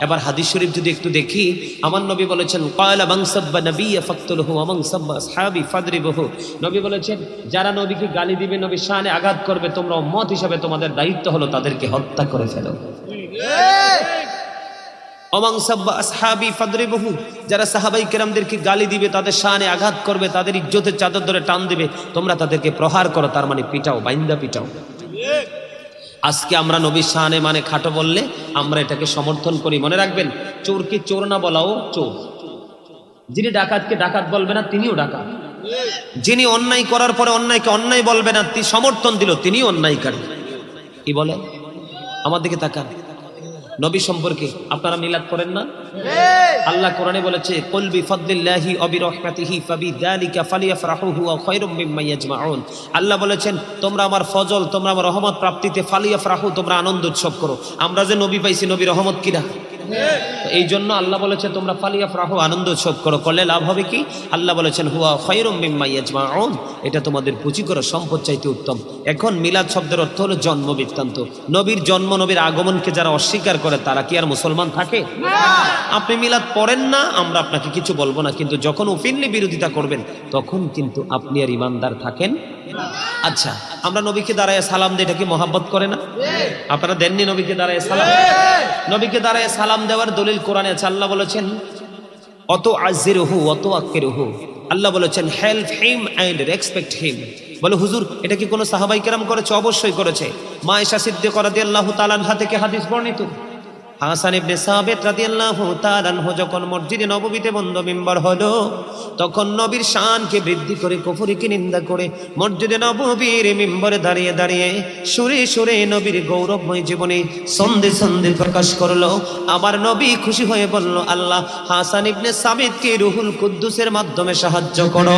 এবার হাদিস শরীফ যদি একটু দেখি, আমার নবী বলেছেন, ক্বালা মান সাব্বা নাবিয়্যা ফাকতুলহু ওয়া মান সাব্বা আসহাবি ফাদরিবহু। নবী বলেছেন, যারা নবীকে গালি দিবে, নবীর শানে আঘাত করবে, তোমরা উম্মত হিসাবে তোমাদের দায়িত্ব হলো তাদেরকে হত্যা করে ফেলো। ওয়া মান সাব্বা আসহাবি ফাদরিবহু, যারা সাহাবায়ে কেরামদেরকে গালি দিবে, তাদের শানে আঘাত করবে, তাদের ইজ্জতের চাদর ধরে টান দিবে, তোমরা তাদেরকে প্রহার করো, তার মানে পিটাও, বাইন্দা পিটাও। আজকে আমরা নবীর শানে মানে খাটো বললে আমরা এটাকে সমর্থন করি। মনে রাখবেন, চোরকে চোর না বলাও চোর। যিনি ডাকাতকে ডাকাত বলবে না তিনিও ডাকাত। যিনি অন্যায় করার পরে অন্যায়কে অন্যায় বলবে না, তিনি সমর্থন দিল, তিনিও অন্যায়কারী। কি বলে? আমার দিকে তাকান। নবী সম্পর্কে আপনারা মিলাদ করেন না? আল্লাহ কোরআনে বলেছে, কুল বিফাদলিল্লাহি ওয়া বিরহমাতিহি ফাবিযালিকা ফালিয়াফরাহু হুয়া খায়রুম মিম্মা ইয়াজমাউন। আল্লাহ বলেছেন, তোমরা আমার ফজল, তোমরা আমার রহমত প্রাপ্তিতে ফালিয়াফরাহু, তোমরা আনন্দ উৎসব করো। আমরা যে নবী পাইছি, নবী রহমত কিনা? এই জন্য আল্লাহ বলেছে তোমরা ফালিয়াফরাহু, আনন্দ উৎসব করো। করলে লাভ হবে কি? আল্লাহ বলেছেন, হুয়া খায়রুম মিম্মা ইয়াজমাউন, এটা তোমাদের পুঁজি করা সম্পদ চাইতে উত্তম। এখন মিলাদ শব্দের অর্থ হলো জন্ম বৃত্তান্ত। নবীর জন্ম, নবীর আগমনকে যারা অস্বীকার করে তারা কি আর মুসলমান থাকে? আপনি মিলাদ পড়েন না, আমরা আপনাকে কিছু বলবো না, কিন্তু যখন ওপেনলি বিরোধিতা করবেন তখন কিন্তু আপনি আর ইমানদার থাকেন। আচ্ছা, আমরা নবীকে দাঁড়ায় সালাম দিই, এটা কি মহাব্বত করে না? আপনারা দেননি নবীকে দাঁড়ায় সালাম? নবীকে দাঁড়ায় সালাম দেওয়ার দলিল কোরআনে আছে। আল্লাহ বলেছেন, অত আজিরহু অত আক্কিরহু। আল্লাহ বলেছেন, help him and respect him. বলে হুজুর, এটা কি কোনো সাহাবায়ে কেরাম করেছে? অবশ্যই করেছে। মা আয়েশা সিদ্দিকা রাদিয়াল্লাহু তাআলা আনহা থেকে হাদিস বর্ণিত। হাসান ইবনে সাবিত রাদিয়াল্লাহু তাআলা আনহু যখন মসজিদে নববীতে বন্ধ মিম্বার হলো, তখন নবীর শানকে বৃদ্ধি করে কুফরিকে নিন্দা করে মসজিদে নববীর মিম্বরে দাঁড়িয়ে দাঁড়িয়ে সুরে সুরে নবীর গৌরবময় জীবনে সন্ধে সন্ধে প্রকাশ করলো। আবার নবী খুশি হয়ে বলল, আল্লাহ হাসান ইবনে সাবিতকে রুহুল কুদ্দুসের মাধ্যমে সাহায্য করো।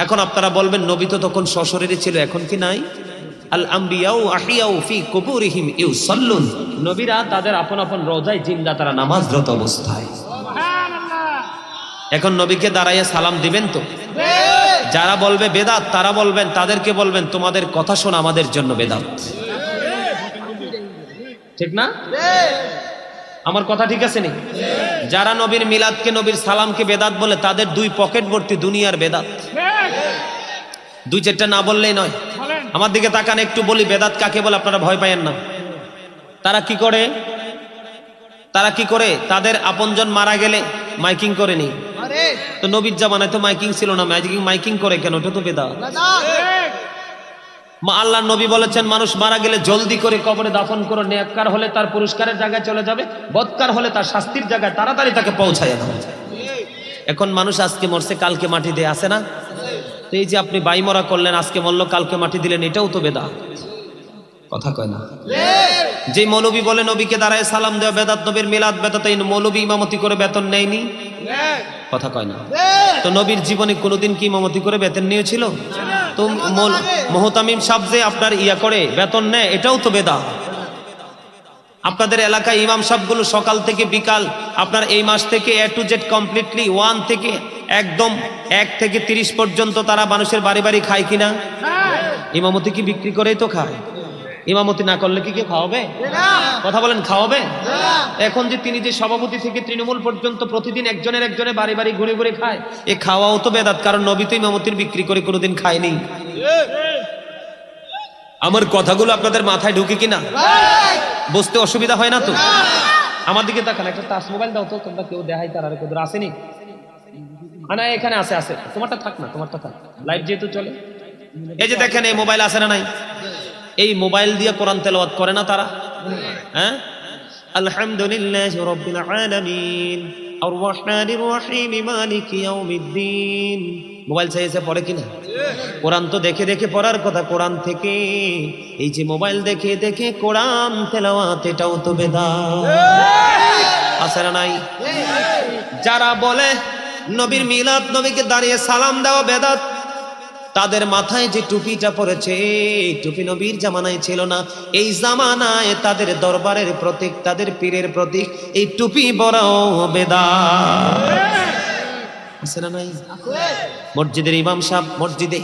এখন আপনারা বলবেন, নবী তো তখন সশরীরে ছিল, এখন কি নাই? আল আম্বিয়াউ আহিয়াউ ফি কুবুরিহিম ইউসাল্লুন, নবীরা তাদের আপন আপন রওজায় জিন্দা, তারা নামাজরত অবস্থায়। এখন নবীকে দাঁড়াইয়া সালাম দিবেন তো? যারা বলবে বেদাত তারা বলবেন, তাদেরকে বলবেন তোমাদের কথা শোনা আমাদের জন্য বেদাত। ঠিক না? আমার কথা ঠিক আছে নি? যারা নবীর মিলাদকে নবীর সালামকে বেদাত বলে, তাদের দুই পকেট ভর্তি দুনিয়ার বেদাত। দুই চারটা না বললেই নয়। আমার দিকে তাকান, একটু বলি বেদাত কাকে বলে, আপনারা ভয় পায়েন না। তারা কি করে? তারা কি করে? তাদের আপনজন মারা গেলে মাইকিং করে নি। তো নবীর জামানায় তো মাইকিং ছিল না, মাইকিং করে কেন? ওটা তো বেদাত। আল্লাহ নবী বলেছেন, মানুষ মারা গেলে জলদি করে কবরে দাফন করো, নেককার হলে তার পুরস্কারের জায়গায় চলে যাবে, বদকার হলে তার শাস্তির জায়গায় তাড়াতাড়ি তাকে পৌঁছায় দাও। এখন মানুষ আজকে মরছে কালকে মাটি দিয়ে আসে না? তো এই যে আপনি বাইমরা করলেন, আজকে মরলো কালকে মাটি দিলেন, এটাও তো বেদাত। কথা কয় না? যে মৌলবী বলে নবীকে দাঁড়ায় সালাম দেওয়া বেদাত, নবীর মিলাদ বেদাত, এই মৌলবী ইমামতি করে বেতন নেয়নি। কথা কয় না? তো নবীর জীবনে কোনোদিন কি ইমামতি করে বেতন নিয়েছিল? তো মুহতামিম সাহেব যে আপনার ইয়া করে বেতন নেয়, এটাও তো বেদাত। আপনাদের এলাকায় ইমাম সাহেবগুলো সকাল থেকে বিকাল, আপনার এই মাস থেকে A to Z কমপ্লিটলি 1 থেকে একদম 1 থেকে 30 পর্যন্ত তারা মানুষের বাড়ি বাড়ি খায় কিনা? ইমামতি কি বিক্রি করেই তো খায়? ইমামতি না করলে কি কে খাওয়াবে? কথা বলেন, খাওয়াবে? এখন যে তিনি যে সভাপতি থেকে তৃণমূল পর্যন্ত প্রতিদিন একজনের বাড়ি বাড়ি ঘুরে ঘুরে খায়, এ খাওয়াও তো বেদাত, কারণ নবী তো ইমামতির বিক্রি করে কোনোদিন খায়নি। আমার কথাগুলো আপনাদের মাথায় ঢুকে কিনা? বুঝতে অসুবিধা হয় না তো? আমার দিকে তাকান, একটা টাচ মোবাইল দাও তো, তোমরা কেউ দেখাই তার আর কেউ আসেনি? না, এখানে আছে, তোমারটা থাক না, তোমারটা থাক, লাইভ যেহেতু চলে। এই যে দেখেন, এই মোবাইল আছে না নাই? এই মোবাইল দিয়ে কোরআন তেলাওয়াত করে না তারা? হ্যাঁ, আলহামদুলিল্লাহি রাব্বিল আলামিন আর রাহমানির রহিম মালিকি ইয়াউমিদ্দিন। মোবাইল চাইছে পড়ে কিনা? কোরআন তো দেখে দেখে পড়ার কথা, কোরআন থেকে। এই যে মোবাইল দেখে দেখে কোরআন তেলাওয়াত, এটাও তো বেদাত। আছে না নাই? যারা বলে নবীর মিলাদ, নবীকে দাঁড়িয়ে সালাম দেওয়া বেদাত, তাদের মাথায় যে টুপিটা পড়েছে, এই টুপি নবীর জামানায় ছিল না। এই জামানায় তাদের দরবারের প্রতীক, তাদের পীরের প্রতীক, এই টুপি পরাও বেদাত। আছে না নাই? মসজিদের ইমাম সাহেব মসজিদে,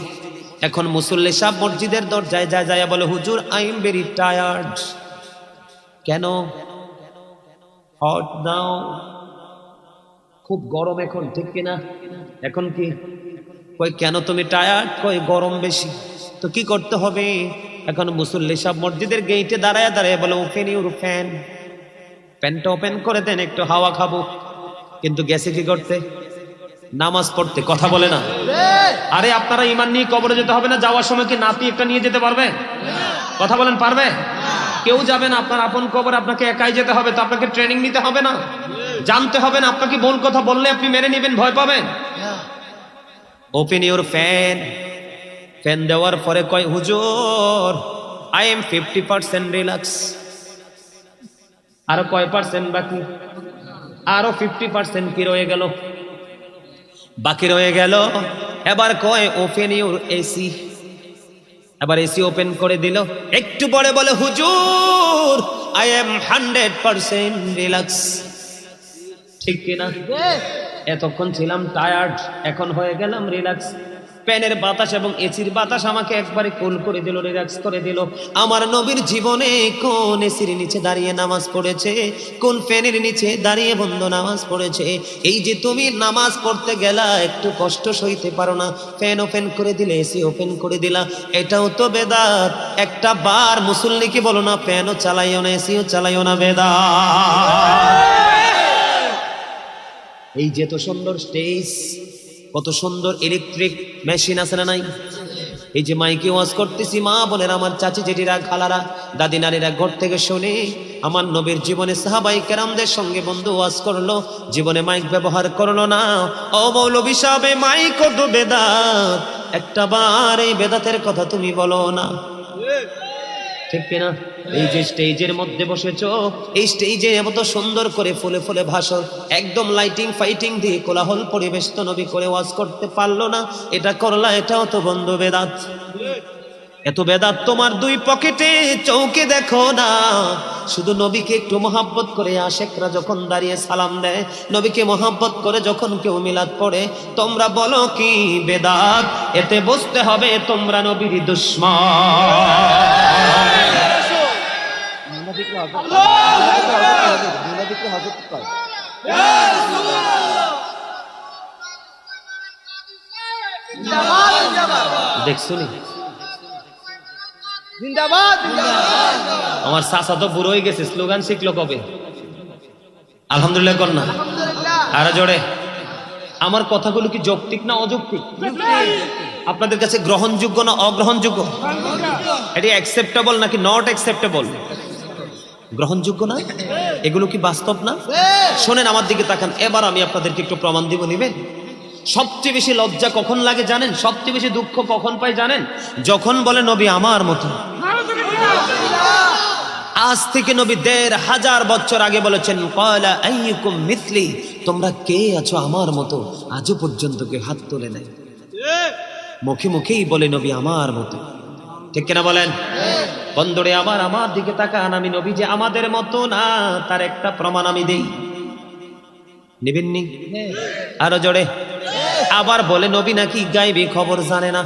এখন মুসল্লি সাহেব মসজিদের দরজায় যায় বলে, হুজুর আই এম ভেরি টায়ার্ড। কেন? হট নাও, খুব গরম এখন, ঠিক কিনা? এখন কি কই, কেন তুমি টায়ার্ড? কই গরম বেশি। তো কি করতে হবে? এখন মুসল্লি সাহেব মসজিদের গেইটে দাঁড়ায় দাঁড়ায় বলে, ওপেন ইউর ফ্যান, ফ্যানটা ওপেন করে দেন, একটু হাওয়া খাবো। কিন্তু গেছে কি করতে? নামাজ পড়তে। কথা বলে না? আরে আপনারা ইমান নিয়ে কবরে যেতে হবে না? যাওয়ার সময় কি নাতি একটা নিয়ে যেতে পারবে? কথা বলেন, পারবে? কেউ যাবে না আপনার আপন কবর, আপনাকে একাই যেতে হবে। তো আপনাকে ট্রেনিং নিতে হবে না? জানতে হবে না? আপনাকে ভুল কথা বললে আপনি মেনে নেবেন, ভয় পাবেন? Open your fan. ফ্যান দেওয়ার পরে কয়, হুজুর আই এম 50% রিল্যাক্স। আরো কয় পার্সেন্ট বাকি? আরো 50% কি রয়ে গেল? বাকি রয়ে গেল। এবার কয়, ওপেন ইউর এসি। এবার এসি ওপেন করে দিল। একটু পরে বলে, হুজুর আই এম 100% রিল্যাক্স। ঠিক কিনা? এতক্ষণ ছিলাম টায়ার্ড, এখন হয়ে গেলাম রিল্যাক্স। ফ্যানের বাতাস এবং এসির বাতাস আমাকে একবারে কুল করে দিল, রিল্যাক্স করে দিল। আমার নবীর জীবনে কোন এসির নিচে দাঁড়িয়ে নামাজ পড়েছে? কোন ফ্যানের নিচে দাঁড়িয়ে বন্ধ নামাজ পড়েছে? এই যে তুমি নামাজ পড়তে গেলা, একটু কষ্ট সইতে পারো না, ফ্যান ওপেন করে দিলে, এসি ওপেন করে দিলা, এটাও তো বেদাত। একটা বার মুসল্লিকে বলো না, ফ্যানও চালাইও না, এসিও চালাইও না, বেদাত। এই যে এত সুন্দর স্টেজ, কত সুন্দর ইলেকট্রিক মেশিন আছে না নাই? এই যে মাইকে ওয়াজ করতেছি, মা বোনের, আমার চাচি জেঠিরা, খালারা, দাদি নারীরা ঘর থেকে শুনে আমার নবীর জীবনে সাহাবাই কেরামদের সঙ্গে বন্ধু ওয়াজ করলো, জীবনে মাইক ব্যবহার করলো না। ও মৌলভী সাহেব, মাইক কত বেদাত, একটা বার এই বেদাতের কথা তুমি বলো না, ঠিক কিনা? এই যে স্টেজের মধ্যে বসেছো, এই স্টেজে এত সুন্দর করে ফুলে ফুলে ভাষণ, একদম লাইটিং ফাইটিং দিয়ে কোলাহল পরিবেশ তো নবী করে ওয়াজ করতে পারলো না, এটা করলা, এটাও তো বন্ধু বেদাত। এত বেদাত তোমার দুই পকেটে, চৌকে দেখো না, শুধু নবীকে একটু মহাব্বত করে আশেকরা যখন দাঁড়িয়ে সালাম দেয়, নবীকে মহাব্বত করে যখন কেউ মিলাদ পড়ে, তোমরা বলো কি বেদাত? এতে বুঝতে হবে তোমরা নবীর দুশমন। দেখছো নি আমার চাচা তো বুড়ো হয়ে গেছে, স্লোগান শিখলো কবে? আলহামদুলিল্লাহ কর না আরো জোরে। আমার কথাগুলো কি যৌক্তিক না অযৌক্তিক? আপনাদের কাছে গ্রহণযোগ্য না অগ্রহণযোগ্য? এটি অ্যাকসেপ্টেবল নাকি নট অ্যাকসেপ্টেবল? গ্রহণযোগ্য না? এগুলো কি বাস্তব না? শোনেন, আমার দিকে তাকান, এবার আমি আপনাদেরকে একটু প্রমাণ দিব, নিবেন? সবচেয়ে বেশি লজ্জা কখন লাগে জানেন? সবচেয়ে বেশি দুঃখ কখন পাই জানেন? যখন বলে নবী আমার মতো। আজ থেকে নবী ১৫০০ বছর আগে বলেছেন, ক্বালা আইয়ুকুম মিথলি, তোমরা কে আছো আমার মতো? আজও পর্যন্ত কেউ হাত তোলে নাই, মুখে মুখেই বলে নবী আমার মতো, ঠিক কিনা বলেন? বন্ধুরে আবার আমার দিকে তাকান, আমি নবী যে আমাদের মতো না তার একটা প্রমাণ আমি দেই, নিবেননি? আরো জোরে। আবার বলে নবী নাকি গায়েবী খবর জানে না।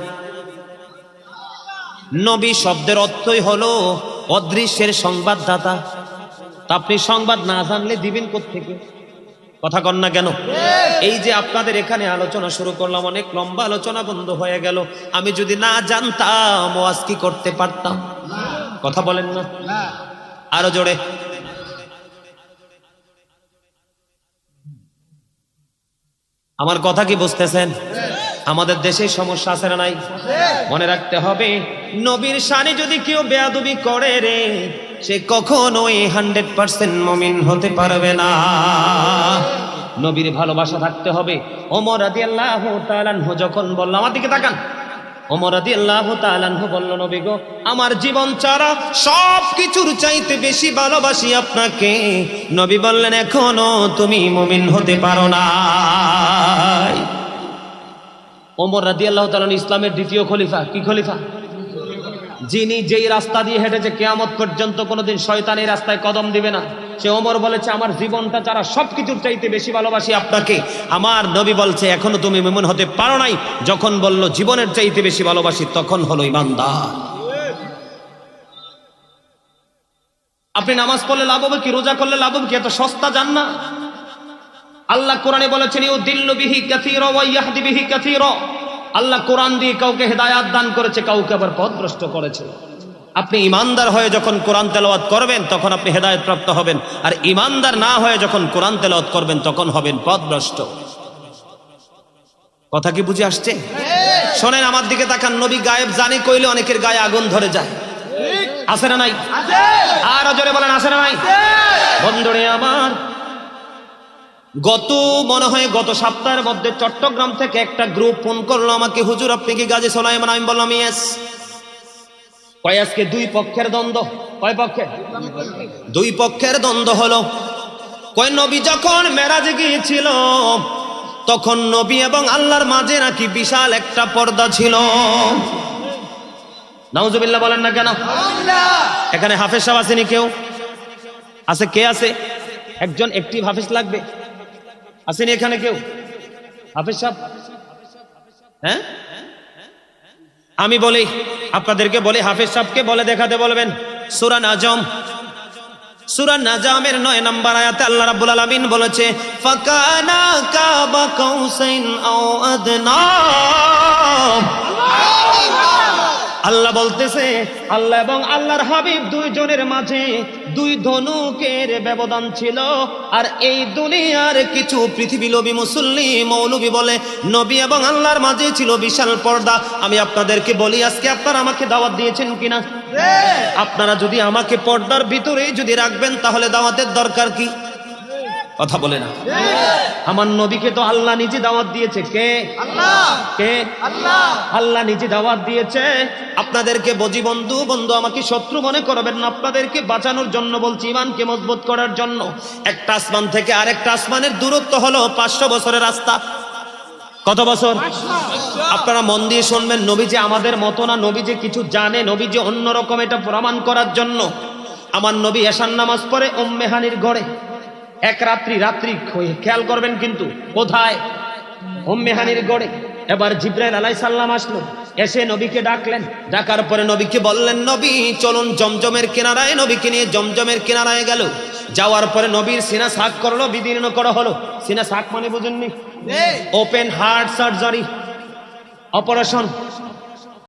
নবী শব্দের অর্থই হলো অদৃশ্যের সংবাদদাতা। তা আপনি সংবাদ না জানলে দিবেন কোত্থেকে? কথা কন না কেন? এই যে আপনাদের এখানে আলোচনা শুরু করলাম, অনেক লম্বা আলোচনা বন্ধ হয়ে গেল। আমি যদি না জানতাম ওয়াজ কি করতে পারতাম? কথা বলেন না, আরো জোরে। আমার কথা কি বুঝতেছেন? আমাদের দেশে সমস্যা আছে না নাই? মনে রাখতে হবে, নবীর শানে যদি কেউ বেয়াদবি করে রে, সে কখনোই 100% মুমিন হতে পারবে না। নবীর ভালোবাসা থাকতে হবে। ওমর রাদিয়াল্লাহু তাআলা আনহু যখন বলল, আমার দিকে তাকান, ওমর রাদিয়াল্লাহু তাআলা আনহু বলল, নবী গো, আমার জীবন ছাড়া সব কিছুর চাইতে বেশি ভালোবাসি আপনাকে। নবী বললেন, এখনো তুমি মুমিন হতে পারো না। ওমর রাদিয়াল্লাহু তাআলা ইসলামের দ্বিতীয় খলিফা। কি খলিফা? যিনি যেই রাস্তা দিয়ে হেঁটেছে কিয়ামত পর্যন্ত কোনোদিন শয়তান এই রাস্তায় কদম দিবে না। সে ওমর বলেছে, আমার জীবনটা ছাড়া সবকিছুর চাইতে বেশি ভালোবাসি আপনাকে। আমার নবী বলছে, এখনো তুমি মুমিন হতে পারো নাই। যখন বলল জীবনের চাইতে বেশি ভালোবাসি, তখন হলো ঈমানদার। আপনি নামাজ পড়লে লাভ হবে কি? রোজা করলে লাভ হবে কি? এত সস্তা জান না। আল্লাহ কোরআনে বলেছেন, ইউদিল্লু বিহি কাসীরা ওয়া ইয়াহদি বিহি কাসীরা। আল্লাহ কোরআন দিয়ে কাউকে হেদায়াত দান করেছে, কাউকে আবার পথভ্রষ্ট করেছে। আপনি ইমানদার হয়ে যখন কোরআন তেলাওয়াত করবেন, তখন আপনি হেদায়েত প্রাপ্ত হবেন। আর ইমানদার না হয়ে যখন কোরআন তেলাওয়াত করবেন, তখন হবেন পথভ্রষ্ট। কথা কি বুঝে আসছে? শোনেন, আমার দিকে তাকান, নবী গায়েব জানি কইলে অনেকের গায়ে আগুন ধরে যায়। আছে না নাই? আর জোরে বলেন, আছে না নাই? বন্ধুরে আমার, গত সপ্তাহের মধ্যে চট্টগ্রাম থেকে একটা গ্রুপ ফোন করলো আমাকে, হুজুর আপনি কি গাজী সোলাইমান? আমি বললাম ইয়েস। কয় আজকে দুই পক্ষের দ্বন্দ্ব। কয় পক্ষের? দুই পক্ষের দ্বন্দ্ব হলো। কয় নবী যখন মেরাজে গিয়েছিল, তখন নবী এবং আল্লাহর মাঝে নাকি বিশাল একটা পর্দা ছিল। নাউজুবিল্লাহ বলেন না কেন? এখানে হাফেজ সাহেব আসেনি? কেউ আছে? কে আছে? একজন একটিভ হাফেজ লাগবে। আসেনি এখানে কেউ হাফেজ সাহেব? হ্যাঁ, আমি বলি আপনাদেরকে, বলি হাফেজ সাহেবকে বলে দেখাতে বলবেন। সূরা নাজম, সূরা নাজমের 9 নম্বর আয়াতে আল্লাহ রাব্বুল আলামিন বলেছে, ফাকানা কাবা কাউসাইন আও আদনা। আল্লাহ বলতেছে, আল্লাহ এবং আল্লাহর হাবিব দুইজনের মাঝে দুই ধনুকের ব্যবধান ছিল। আর এই দুনিয়ার কিছু পৃথিবীলোভী মুসল্লি মৌলবী বলে নবী এবং আল্লাহর মাঝে ছিল বিশাল পর্দা। আমি আপনাদেরকে বলি, আজকে আপনারা আমাকে দাওয়াত দিয়েছেন কিনা? আপনারা যদি আমাকে পর্দার ভিতরে যদি রাখবেন তাহলে দাওয়াতের দরকার কি? কথা বলে না। আমার নবীকে তো আল্লাহ নিজে দাওয়াত দিয়েছে। কে? আল্লাহ। কে? আল্লাহ। আল্লাহ নিজে দাওয়াত দিয়েছে। আপনাদেরকে বজি বন্ধু, আমাকে শত্রু মনে করবেন না, আপনাদেরকে বাঁচানোর জন্য বলছি, ইমানকে মজবুত করার জন্য। একটা আসমান থেকে আরেকটা আসমানের দূরত্ব হলো 500 বছরের রাস্তা। কত বছর? আপনারা মন দিয়ে শুনবেন, নবী যে আমাদের মতো না, নবী যে কিছু জানে, নবী যে অন্যরকম, এটা প্রমাণ করার জন্য আমার নবী এশার নামাজ পড়ে উম্মে হানির ঘরে এক রাত্রি খেয়াল করবেন কিন্তু কোথায়? উম্মে হানির গড়ে। এবার জিবরাইল আলাইহিস সালাম আসলো, এসে নবীকে ডাকলেন। ডাকার পরে নবীকে বললেন, নবী চলুন জমজমের কিনারায়। নবীকে নিয়ে জমজমের কিনারায় গেল। যাওয়ার পরে নবীর সিনা সাক করলো, বিদীর্ণ করা হলো। সিনা সাক মানে বুঝেননি? Open heart surgery, operation.